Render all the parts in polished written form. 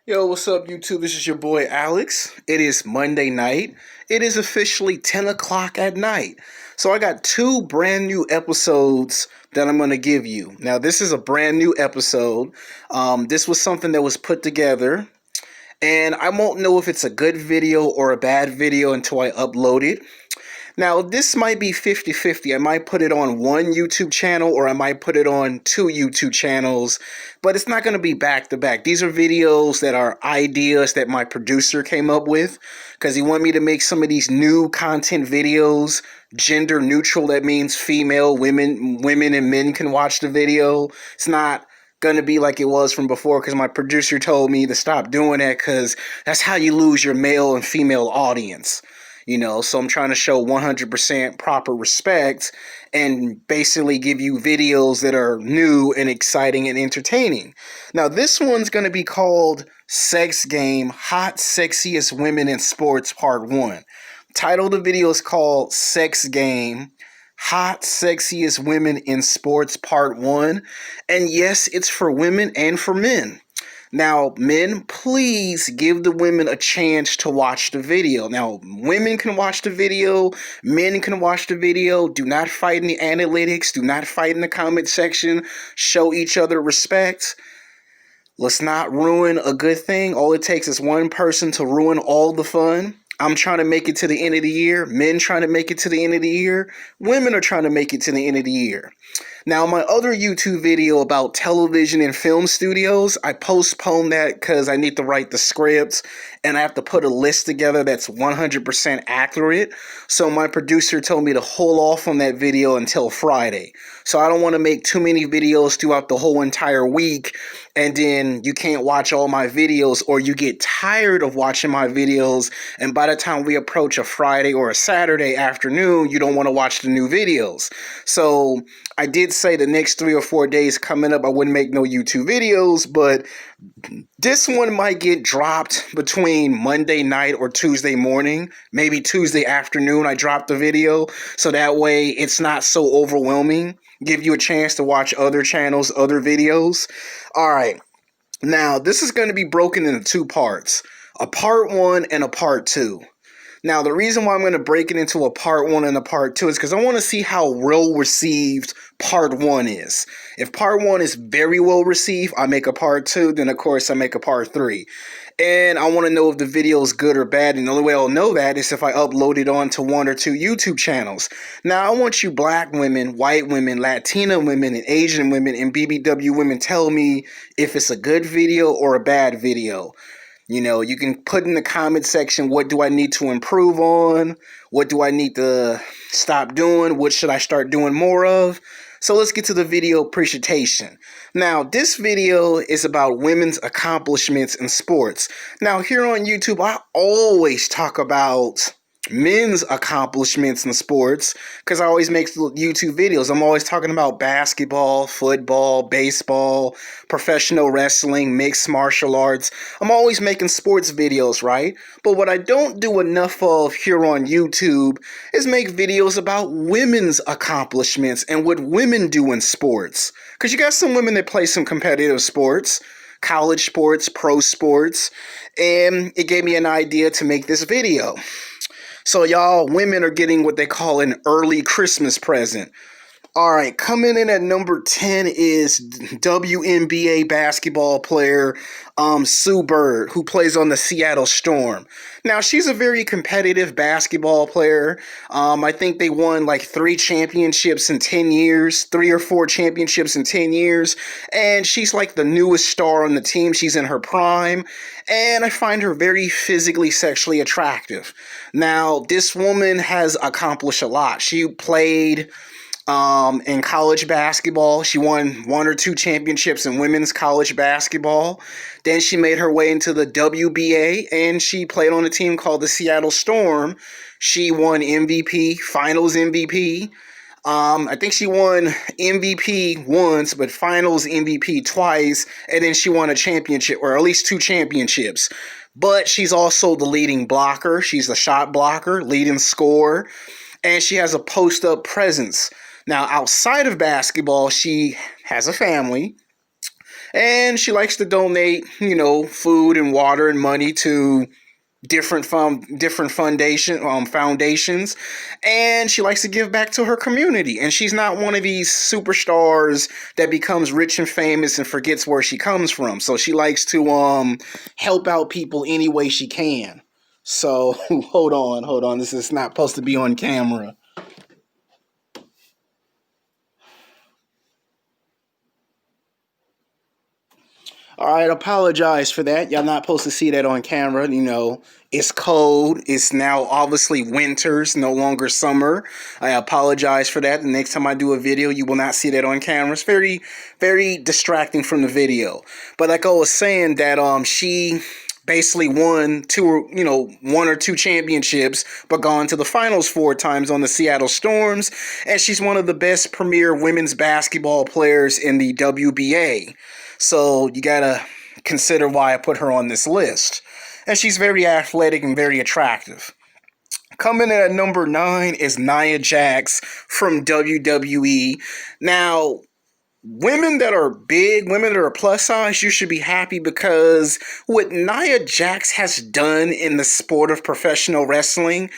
Yo, what's up, YouTube? This is your boy Alex. It is Monday night. It is officially 10 o'clock at night. So I got two brand new episodes that I'm going to give you. Now, this is a brand new episode. This was something that was put together, and I won't know if it's a good video or a bad video until I upload it. Now, this might be 50-50. I might put it on one YouTube channel or I might put it on two YouTube channels, but it's not going to be back to back. These are videos that are ideas that my producer came up with because he wanted me to make some of these new content videos, gender neutral. That means female, women and men can watch the video. It's not going to be like it was from before because my producer told me to stop doing that because that's how you lose your male and female audience. So I'm trying to show 100% proper respect and basically give you videos that are new and exciting and entertaining. Now, this one's going to be called Sex Game, Hot Sexiest Women in Sports Part 1. Title of the video is called Sex Game, Hot Sexiest Women in Sports Part 1. And yes, it's for women and for men. Now, men, please give the women a chance to watch the video. Now, women can watch the video. Men can watch the video. Do not fight in the analytics. Do not fight in the comment section. Show each other respect. Let's not ruin a good thing. All it takes is one person to ruin all the fun. I'm trying to make it to the end of the year. Men trying to make it to the end of the year. Women are trying to make it to the end of the year. Now, my other YouTube video about television and film studios, I postponed that because I need to write the scripts and I have to put a list together that's 100% accurate. So my producer told me to hold off on that video until Friday. So I don't want to make too many videos throughout the whole entire week and then you can't watch all my videos or you get tired of watching my videos and by the time we approach a Friday or a Saturday afternoon, you don't want to watch the new videos. So I did say the next 3 or 4 days coming up, I wouldn't make no YouTube videos, but this one might get dropped between Monday night or Tuesday morning, maybe Tuesday afternoon I drop the video, so that way it's not so overwhelming. Give you a chance to watch other channels, other videos. All right, now this is going to be broken into two parts, a part 1 and a part 2. Now, the reason why I'm going to break it into a part 1 and a part 2 is because I want to see how well received part 1 is. If part 1 is very well received, I make a part 2, then of course I make a part 3. And I want to know if the video is good or bad, and the only way I'll know that is if I upload it onto 1 or 2 YouTube channels. Now, I want you black women, white women, Latina women, and Asian women, and BBW women tell me if it's a good video or a bad video. You can put in the comment section, what do I need to improve on? What do I need to stop doing? What should I start doing more of? So let's get to the video presentation. Now, this video is about women's accomplishments in sports. Now, here on YouTube, I always talk about men's accomplishments in sports because I always make YouTube videos. I'm always talking about basketball, football, baseball, professional wrestling, mixed martial arts. I'm always making sports videos, right? But what I don't do enough of here on YouTube is make videos about women's accomplishments and what women do in sports. Because you got some women that play some competitive sports, college sports, pro sports, and it gave me an idea to make this video. So y'all, women are getting what they call an early Christmas present. All right, coming in at number 10 is WNBA basketball player Sue Bird, who plays on the Seattle Storm. Now, she's a very competitive basketball player. I think they won like 3 championships in 10 years, 3 or 4 championships in 10 years. And she's like the newest star on the team. She's in her prime. And I find her very physically, sexually attractive. Now, this woman has accomplished a lot. She played in college basketball. She won 1 or 2 championships in women's college basketball. Then she made her way into the WBA and she played on a team called the Seattle Storm. She won MVP, finals MVP. I think she won MVP once, but finals MVP twice. And then she won a championship, or at least 2 championships. But she's also the leading blocker. She's the shot blocker, leading scorer. And she has a post-up presence. Now, outside of basketball, she has a family. And she likes to donate, food and water and money to different foundations, and she likes to give back to her community. And she's not one of these superstars that becomes rich and famous and forgets where she comes from. So she likes to help out people any way she can. So hold on. This is not supposed to be on camera. All right, apologize for that. Y'all not supposed to see that on camera. It's cold. It's now obviously winters, no longer summer. I apologize for that. The next time I do a video, you will not see that on camera. It's very, very distracting from the video. But like I was saying, that she basically won one or two championships, but gone to the finals 4 times on the Seattle Storms, and she's one of the best premier women's basketball players in the WBA. So you gotta consider why I put her on this list. And she's very athletic and very attractive. Coming in at number 9 is Nia Jax from WWE. Now, women that are big, women that are plus size, you should be happy, because what Nia Jax has done in the sport of professional wrestling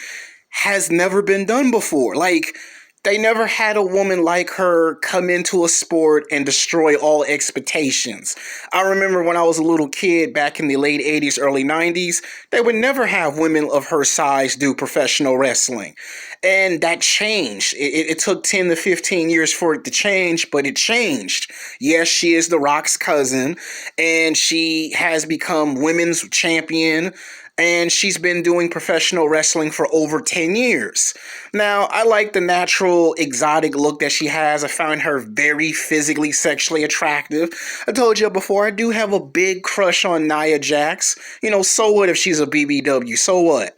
has never been done before. Like, they never had a woman like her come into a sport and destroy all expectations. I remember when I was a little kid back in the late 80s, early 90s, they would never have women of her size do professional wrestling. And that changed. It took 10 to 15 years for it to change, but it changed. Yes, she is The Rock's cousin, and she has become women's champion, and she's been doing professional wrestling for over 10 years. Now, I like the natural, exotic look that she has. I find her very physically, sexually attractive. I told you before, I do have a big crush on Nia Jax. So what if she's a BBW? So what?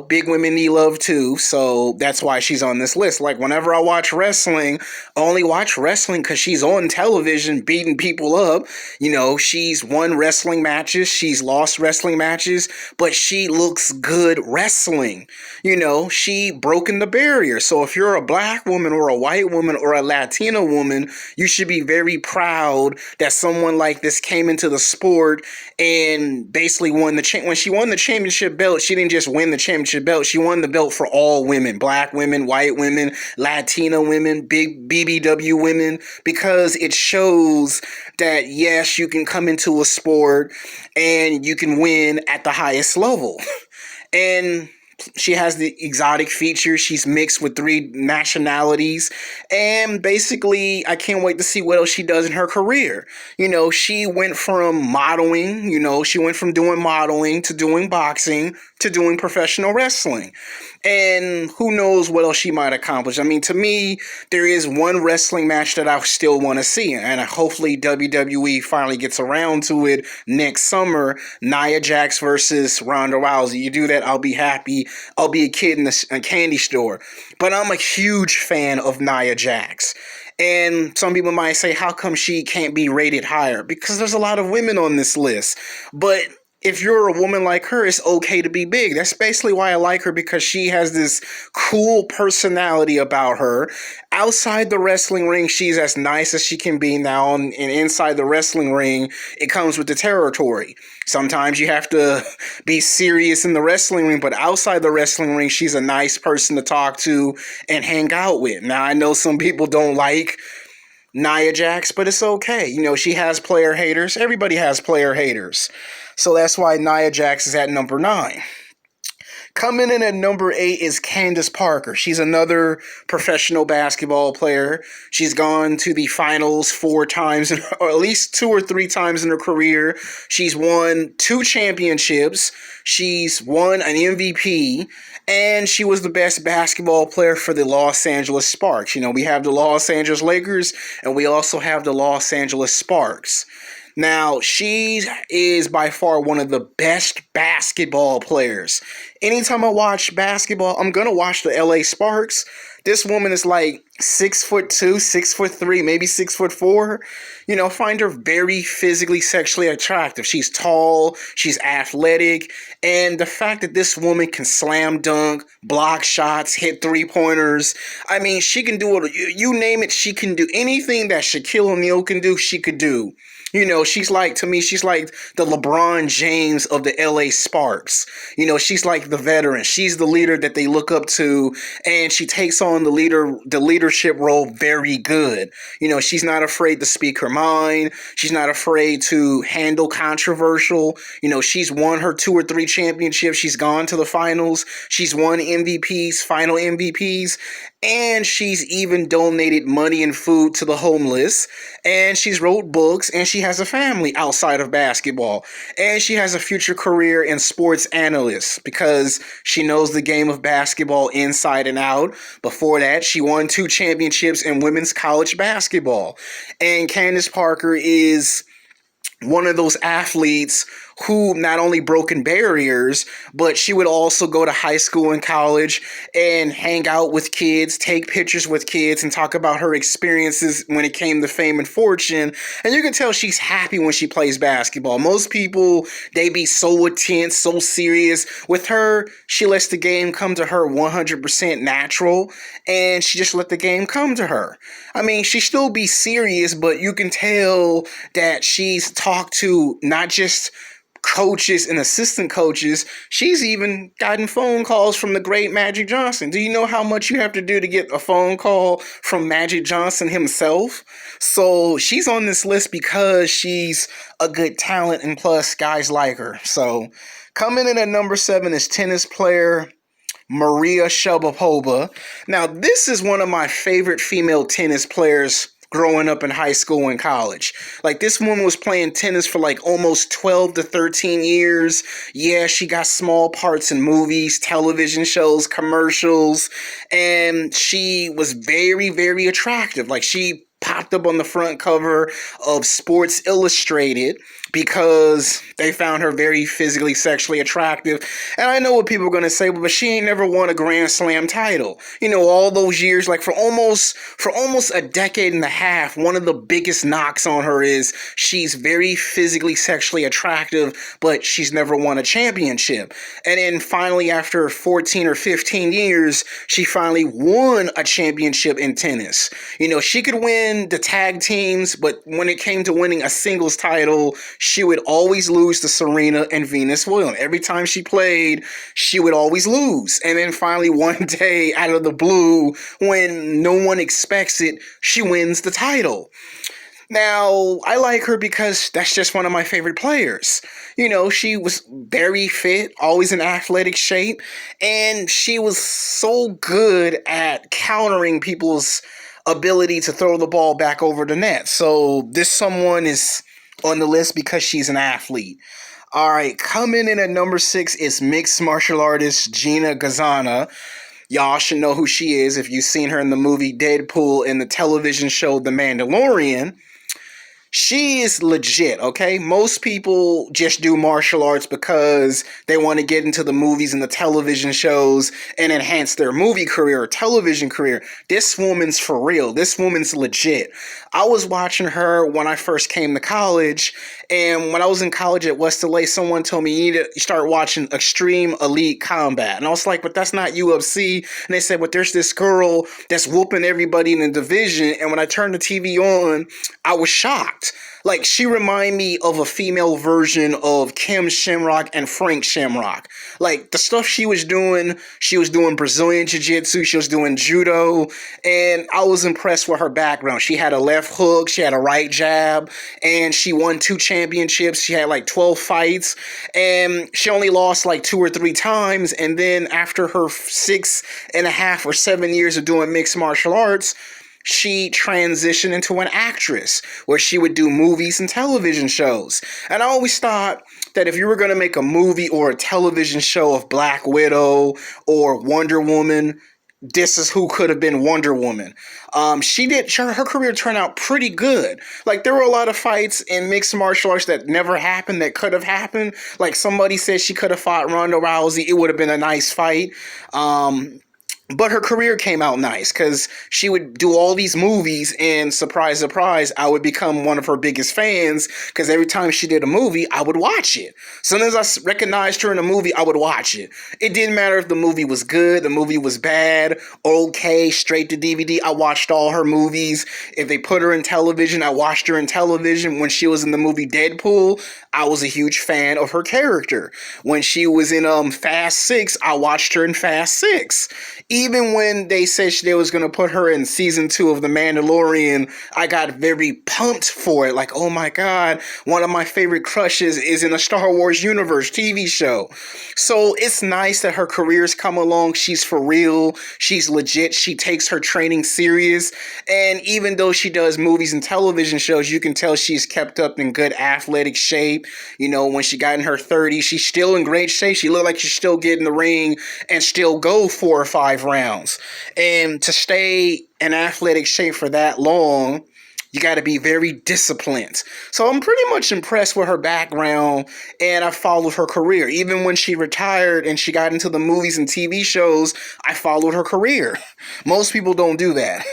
Big women need love too, so that's why she's on this list. Like, whenever I watch wrestling, I only watch wrestling because she's on television beating people up. She's won wrestling matches, she's lost wrestling matches, but she looks good wrestling. She broken the barrier. So if you're a black woman or a white woman or a Latina woman, you should be very proud that someone like this came into the sport and basically won when she won the championship belt. She didn't just win the championship belt, she won the belt for all women: black women, white women, Latina women, big BBW women, because it shows that yes, you can come into a sport and you can win at the highest level. And she has the exotic features. She's mixed with 3 nationalities. And basically, I can't wait to see what else she does in her career. She went from modeling, she went from doing modeling to doing boxing to doing professional wrestling. And who knows what else she might accomplish. I mean, to me, there is one wrestling match that I still want to see. And hopefully WWE finally gets around to it next summer. Nia Jax versus Ronda Rousey. You do that, I'll be happy. I'll be a kid in a candy store. But I'm a huge fan of Nia Jax. And some people might say, how come she can't be rated higher? Because there's a lot of women on this list. But if you're a woman like her, it's okay to be big. That's basically why I like her, because she has this cool personality about her. Outside the wrestling ring, she's as nice as she can be now, and inside the wrestling ring, it comes with the territory. Sometimes you have to be serious in the wrestling ring, but outside the wrestling ring, she's a nice person to talk to and hang out with. Now, I know some people don't like Nia Jax, but it's okay. She has player haters. Everybody has player haters. So that's why Nia Jax is at number 9. Coming in at number 8 is Candace Parker. She's another professional basketball player. She's gone to the finals 4 times, or at least 2 or 3 times in her career. She's won 2 championships. She's won an MVP. And she was the best basketball player for the Los Angeles Sparks. We have the Los Angeles Lakers, and we also have the Los Angeles Sparks. Now, she is by far one of the best basketball players. Anytime I watch basketball, I'm going to watch the LA Sparks. This woman is like 6'2", 6'3", maybe 6'4". Find her very physically, sexually attractive. She's tall, she's athletic, and the fact that this woman can slam dunk, block shots, hit 3-pointers. I mean, she can do it. You name it, she can do anything that Shaquille O'Neal can do, she could do. She's like, to me, she's like the LeBron James of the LA Sparks. She's like the veteran. She's the leader that they look up to, and she takes on the leadership role very good. She's not afraid to speak her mind. She's not afraid to handle controversial. She's won her 2 or 3 championships. She's gone to the finals. She's won MVPs, final MVPs, and she's even donated money and food to the homeless, and she's wrote books, and she has a family outside of basketball, and she has a future career in sports analyst because she knows the game of basketball inside and out. Before that, she won 2 championships in women's college basketball. And Candace Parker is one of those athletes who not only broken barriers, but she would also go to high school and college and hang out with kids, take pictures with kids, and talk about her experiences when it came to fame and fortune. And you can tell she's happy when she plays basketball. Most people, they be so intense, so serious. With her, she lets the game come to her 100% natural, and she just let the game come to her. I mean, she still be serious, but you can tell that she's talked to not just coaches and assistant coaches. She's even gotten phone calls from the great Magic Johnson. Do you know how much you have to do to get a phone call from Magic Johnson himself? So she's on this list because she's a good talent, and plus guys like her. So coming in at number 7 is tennis player Maria Sharapova. Now, this is one of my favorite female tennis players growing up in high school and college. Like, this woman was playing tennis for like almost 12 to 13 years. Yeah, she got small parts in movies, television shows, commercials, and she was very, very attractive. Like, she popped up on the front cover of Sports Illustrated because they found her very physically, sexually attractive. And I know what people are going to say, but she ain't never won a Grand Slam title. All those years, like for almost a decade and a half, one of the biggest knocks on her is she's very physically, sexually attractive, but she's never won a championship. And then finally, after 14 or 15 years, she finally won a championship in tennis. She could win the tag teams, but when it came to winning a singles title, she would always lose to Serena and Venus Williams. Every time she played, she would always lose. And then finally, one day, out of the blue, when no one expects it, she wins the title. Now, I like her because that's just one of my favorite players. She was very fit, always in athletic shape, and she was so good at countering people's ability to throw the ball back over the net. So this someone is on the list because she's an athlete. All right, coming in at number 6 is mixed martial artist Gina. Y'all should know who she is if you've seen her in the movie Deadpool and the television show The Mandalorian. She is legit, okay? Most people just do martial arts because they want to get into the movies and the television shows and enhance their movie career or television career. This woman's for real. This woman's legit. I was watching her when I first came to college, and when I was in college at West LA, someone told me you need to start watching Extreme Elite Combat. And I was like, but that's not UFC. And they said, but there's this girl that's whooping everybody in the division. And when I turned the TV on, I was shocked. Like, she reminded me of a female version of Kim Shamrock and Frank Shamrock. Like, the stuff she was doing Brazilian Jiu-Jitsu, she was doing Judo, and I was impressed with her background. She had a left hook, she had a right jab, and she won 2 championships. She had like 12 fights, and she only lost like 2 or 3 times, and then after her 6.5 or 7 years of doing mixed martial arts, she transitioned into an actress where she would do movies and television shows. And I always thought that if you were going to make a movie or a television show of Black Widow or Wonder Woman, this is who could have been Wonder Woman. Her career turned out pretty good. Like, there were a lot of fights in mixed martial arts that never happened, that could have happened. Like, somebody said she could have fought Ronda Rousey. It would have been a nice fight. But her career came out nice because she would do all these movies, and surprise, surprise, I would become one of her biggest fans because every time she did a movie, I would watch it. As soon as I recognized her in a movie, I would watch it. It didn't matter if the movie was good, the movie was bad, okay, straight to DVD. I watched all her movies. If they put her in television, I watched her in television. When she was in the movie Deadpool, I was a huge fan of her character. When she was in Fast 6, I watched her in Fast 6. Even when they said they was going to put her in season 2 of The Mandalorian, I got very pumped for it. Like, oh my God, one of my favorite crushes is in a Star Wars universe TV show. So it's nice that her career's come along. She's for real. She's legit. She takes her training serious. And even though she does movies and television shows, you can tell she's kept up in good athletic shape. You know, when she got in her 30s, she's still in great shape. She looked like she still get in the ring and still go 4 or 5 rounds. And to stay in athletic shape for that long, you got to be very disciplined. So I'm pretty much impressed with her background, and I followed her career. Even when she retired and she got into the movies and TV shows, I followed her career. Most people don't do that.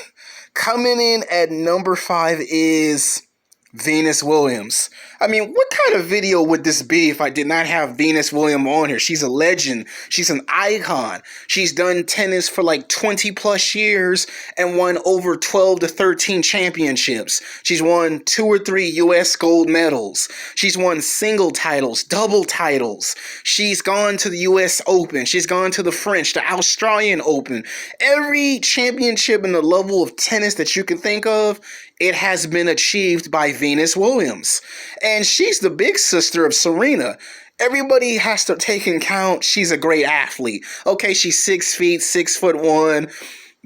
Coming in at number 5 is Venus Williams. I mean, what kind of video would this be if I did not have Venus Williams on here? She's a legend. She's an icon. She's done tennis for like 20 plus years and won over 12 to 13 championships. She's won 2 or 3 US gold medals. She's won single titles, double titles. She's gone to the US Open. She's gone to the French, the Australian Open. Every championship in the level of tennis that you can think of, it has been achieved by Venus Williams. And she's the big sister of Serena. Everybody has to take in count she's a great athlete. Okay, she's 6 feet, 6'1",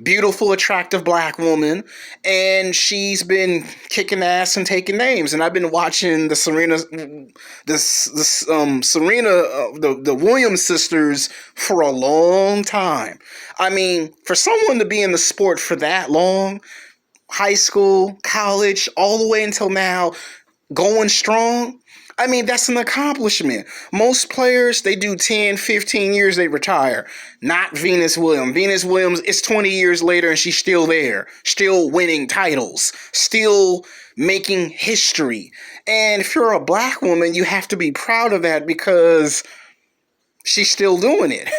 beautiful, attractive black woman, and she's been kicking ass and taking names. And I've been watching the Williams sisters for a long time. I mean, for someone to be in the sport for that long, high school, college, all the way until now, going strong, I mean, that's an accomplishment. Most players, they do 10, 15 years, they retire. Not Venus Williams. Venus Williams, it's 20 years later and she's still there, still winning titles, still making history. And if you're a black woman, you have to be proud of that because she's still doing it.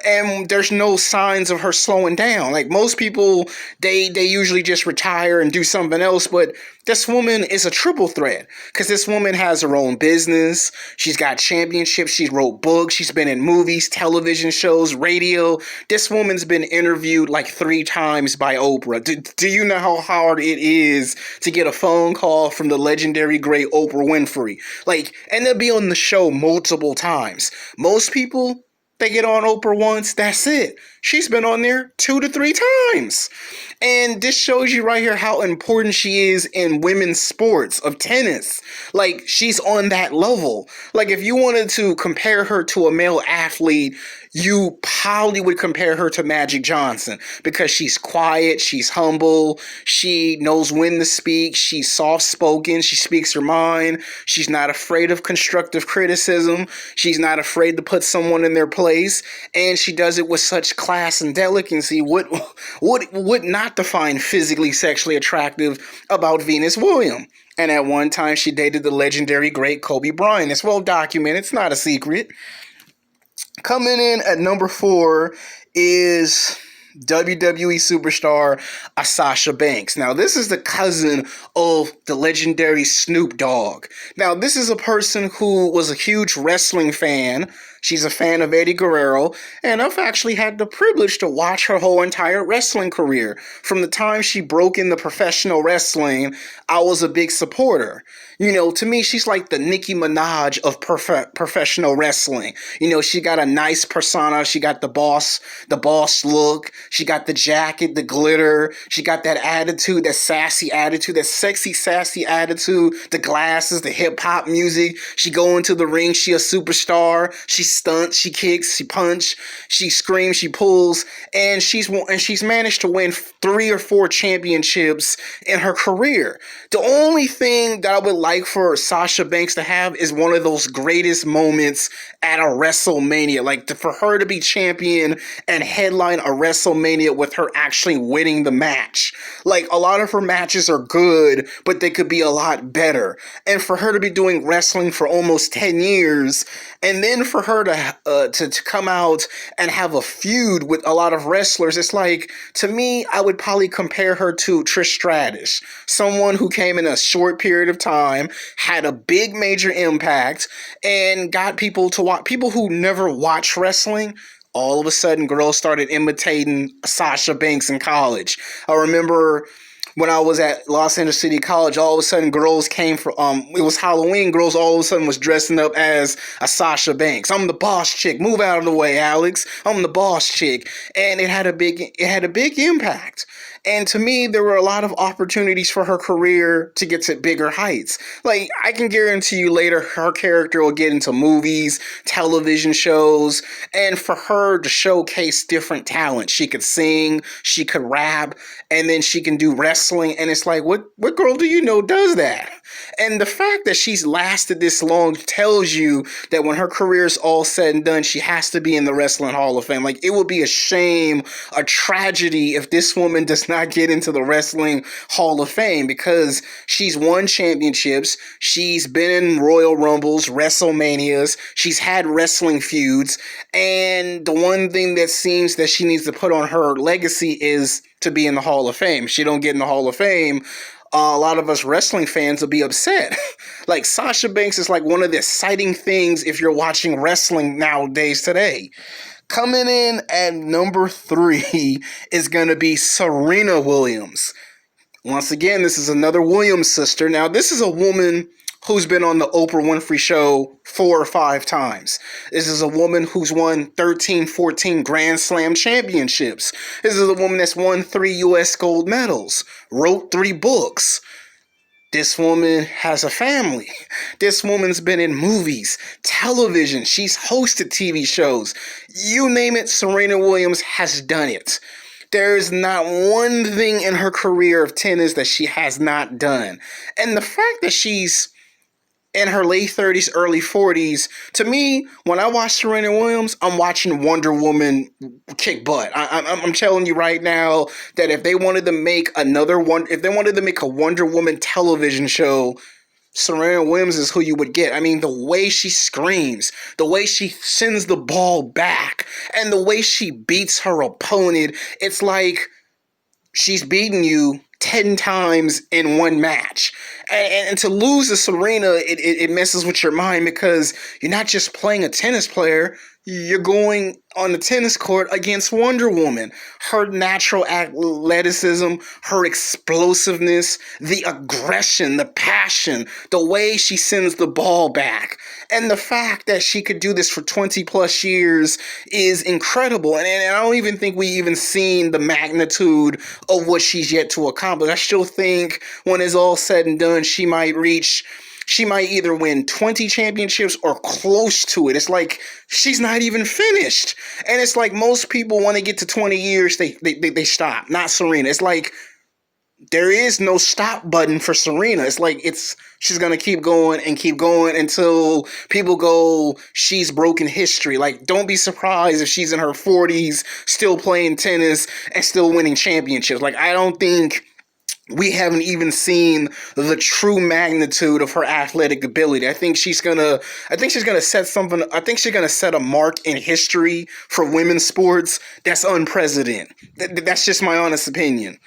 And there's no signs of her slowing down. Like most people, they usually just retire and do something else, but this woman is a triple threat because this woman has her own business. She's got championships. She wrote books. She's been in movies, television shows, radio. This woman's been interviewed like 3 times by Oprah. Do you know how hard it is to get a phone call from the legendary great Oprah Winfrey? Like, and they'll be on the show multiple times. Most people, they get on Oprah once, that's it. She's been on there 2 to 3 times. And this shows you right here how important she is in women's sports of tennis. Like, she's on that level. Like, if you wanted to compare her to a male athlete, you probably would compare her to Magic Johnson because she's quiet, she's humble, she knows when to speak, she's soft-spoken, she speaks her mind, she's not afraid of constructive criticism, she's not afraid to put someone in their place, and she does it with such class and delicacy. What would not define physically, sexually attractive about Venus Williams? And at one time, she dated the legendary great Kobe Bryant. It's well documented. It's not a secret. Coming in at number 4 is WWE superstar Sasha Banks. Now, this is the cousin of the legendary Snoop Dogg. Now, this is a person who was a huge wrestling fan. She's a fan of Eddie Guerrero, and I've actually had the privilege to watch her whole entire wrestling career. From the time she broke into professional wrestling, I was a big supporter. You know, to me, she's like the Nicki Minaj of professional wrestling. You know, she got a nice persona. She got the boss look. She got the jacket, the glitter. She got that attitude, that sassy attitude, that sexy, sassy attitude, the glasses, the hip-hop music. She go into the ring. She a superstar. She stunts, she kicks, she punch, she screams, she pulls, and she's managed to win 3 or 4 championships in her career. The only thing that I would like for Sasha Banks to have is one of those greatest moments at a WrestleMania, like for her to be champion and headline a WrestleMania with her actually winning the match. Like, a lot of her matches are good, but they could be a lot better. And for her to be doing wrestling for almost 10 years, and then for her to come out and have a feud with a lot of wrestlers, it's like, to me, I would probably compare her to Trish Stratus, someone who came in a short period of time, had a big major impact, and got people to watch. People who never watch wrestling, all of a sudden girls started imitating Sasha Banks in college. I remember when I was at Los Angeles City College, all of a sudden girls came from, it was Halloween, girls all of a sudden was dressing up as a Sasha Banks. I'm the boss chick. Move out of the way, Alex. I'm the boss chick. And it had a big impact. And to me, there were a lot of opportunities for her career to get to bigger heights. Like, I can guarantee you later, her character will get into movies, television shows, and for her to showcase different talents. She could sing, she could rap, and then she can do wrestling. And it's like, what girl do you know does that? And the fact that she's lasted this long tells you that when her career is all said and done, she has to be in the Wrestling Hall of Fame. Like, it would be a shame, a tragedy if this woman does not get into the Wrestling Hall of Fame, because she's won championships, she's been in Royal Rumbles, WrestleManias, she's had wrestling feuds, and the one thing that seems that she needs to put on her legacy is to be in the Hall of Fame. If she don't get in the Hall of Fame, a lot of us wrestling fans will be upset. Like, Sasha Banks is like one of the exciting things if you're watching wrestling nowadays today. Coming in at number 3 is going to be Serena Williams. Once again, this is another Williams sister. Now, this is a woman who's been on the Oprah Winfrey Show 4 or 5 times. This is a woman who's won 13, 14 Grand Slam championships. This is a woman that's won 3 U.S. gold medals, wrote 3 books. This woman has a family. This woman's been in movies, television. She's hosted TV shows. You name it, Serena Williams has done it. There's not one thing in her career of tennis that she has not done. And the fact that she's in her late 30s, early 40s, to me, when I watch Serena Williams, I'm watching Wonder Woman kick butt. I'm telling you right now that if they wanted to make a Wonder Woman television show, Serena Williams is who you would get. I mean, the way she screams, the way she sends the ball back, and the way she beats her opponent, it's like she's beaten you 10 times in one match. And to lose to Serena, it messes with your mind, because you're not just playing a tennis player, you're going on the tennis court against Wonder Woman. Her natural athleticism, her explosiveness, the aggression, the passion, the way she sends the ball back, and the fact that she could do this for 20 plus years is incredible. And I don't even think we even seen the magnitude of what she's yet to accomplish. I still think when it's all said and done, she might either win 20 championships or close to it. It's like she's not even finished. And it's like most people want to get to 20 years, they stop. Not Serena. It's like there is no stop button for Serena. It's like she's going to keep going until people go, she's broken history. Like, don't be surprised if she's in her 40s still playing tennis and still winning championships. Like, I don't think we haven't even seen the true magnitude of her athletic ability. I think she's gonna set a mark in history for women's sports that's unprecedented. That's just my honest opinion.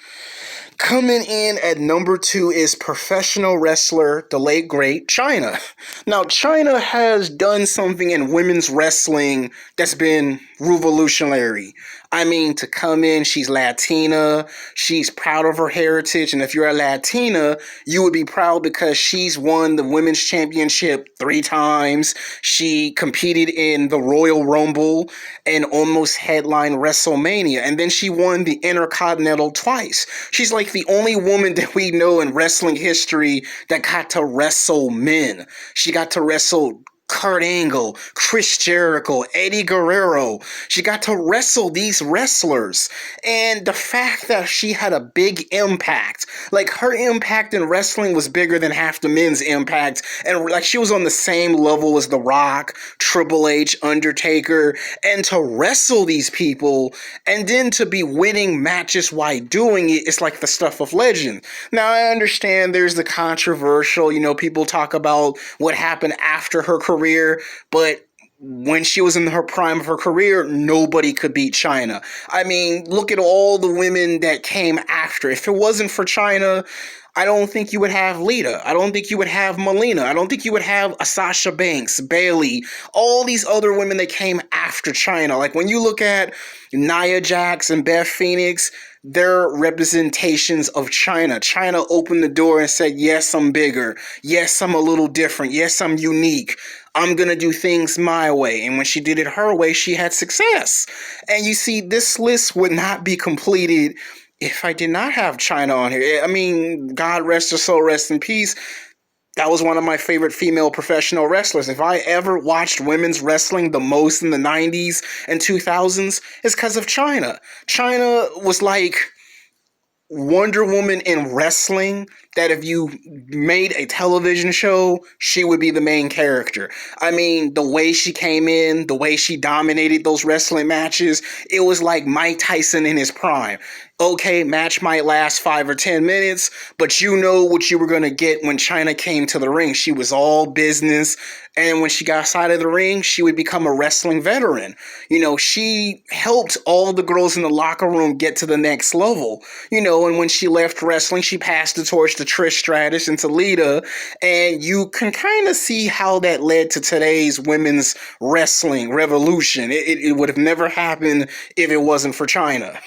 Coming in at number 2 is professional wrestler, the late great Chyna. Now, Chyna has done something in women's wrestling that's been revolutionary. I mean, to come in, she's Latina, she's proud of her heritage, and if you're a Latina, you would be proud because she's won the women's championship 3 times. She competed in the Royal Rumble and almost headlined WrestleMania, and then she won the Intercontinental twice. She's like the only woman that we know in wrestling history that got to wrestle men. She got to wrestle Kurt Angle, Chris Jericho, Eddie Guerrero. She got to wrestle these wrestlers. And the fact that she had a big impact, like her impact in wrestling was bigger than half the men's impact. And like she was on the same level as The Rock, Triple H, Undertaker. And to wrestle these people and then to be winning matches while doing it, it's like the stuff of legend. Now, I understand there's the controversial, people talk about what happened after her career, but when she was in her prime of her career, nobody could beat Chyna. I mean, look at all the women that came after. If it wasn't for Chyna, I don't think you would have Lita. I don't think you would have Melina. I don't think you would have a Sasha Banks, Bayley, all these other women that came after Chyna. Like when you look at Nia Jax and Beth Phoenix, they're representations of Chyna. Chyna opened the door and said, yes, I'm bigger. Yes, I'm a little different. Yes, I'm unique. I'm going to do things my way. And when she did it her way, she had success. And you see, this list would not be completed if I did not have Chyna on here. I mean, God rest her soul, rest in peace. That was one of my favorite female professional wrestlers. If I ever watched women's wrestling the most in the 90s and 2000s, it's because of Chyna. Chyna was like Wonder Woman in wrestling, that if you made a television show, she would be the main character. I mean, the way she came in, the way she dominated those wrestling matches, it was like Mike Tyson in his prime. Okay, match might last 5 or 10 minutes, but you know what you were going to get when Chyna came to the ring. She was all business, and when she got outside of the ring, she would become a wrestling veteran. She helped all the girls in the locker room get to the next level. And when she left wrestling, she passed the torch to Trish Stratus and to Lita, and you can kind of see how that led to today's women's wrestling revolution. It would have never happened if it wasn't for Chyna.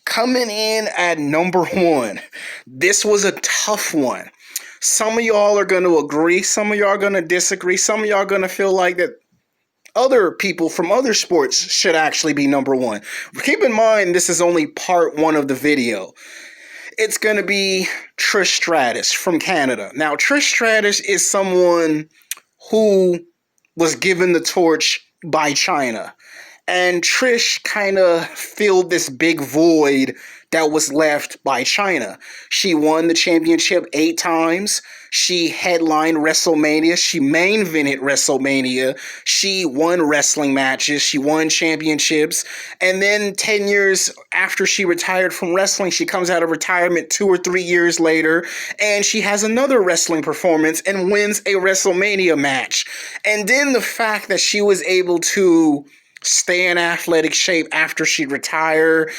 Coming in at number 1, this was a tough one. Some of y'all are going to agree, some of y'all are going to disagree, some of y'all are going to feel like that other people from other sports should actually be number 1. Keep in mind, this is only part 1 of the video. It's going to be Trish Stratus from Canada. Now, Trish Stratus is someone who was given the torch by Chyna. And Trish kind of filled this big void that was left by Chyna. She won the championship 8 times. She headlined WrestleMania. She main evented WrestleMania. She won wrestling matches. She won championships. And then 10 years after she retired from wrestling, she comes out of retirement 2 or 3 years later, and she has another wrestling performance and wins a WrestleMania match. And then the fact that she was able to stay in athletic shape after she retired.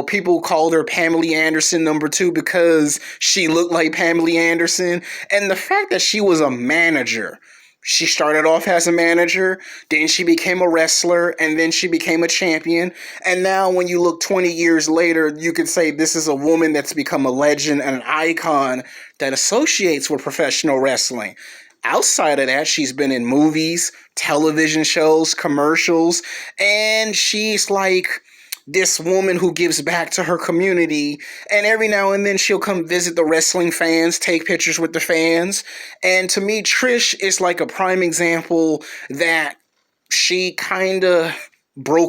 People called her Pamela Anderson number 2 because she looked like Pamela Anderson. And the fact that she was a manager. She started off as a manager, then she became a wrestler, and then she became a champion. And now when you look 20 years later, you could say this is a woman that's become a legend and an icon that associates with professional wrestling. Outside of that, she's been in movies, television shows, commercials, and she's like this woman who gives back to her community. And every now and then she'll come visit the wrestling fans, take pictures with the fans. And to me, Trish is like a prime example that she kind of broke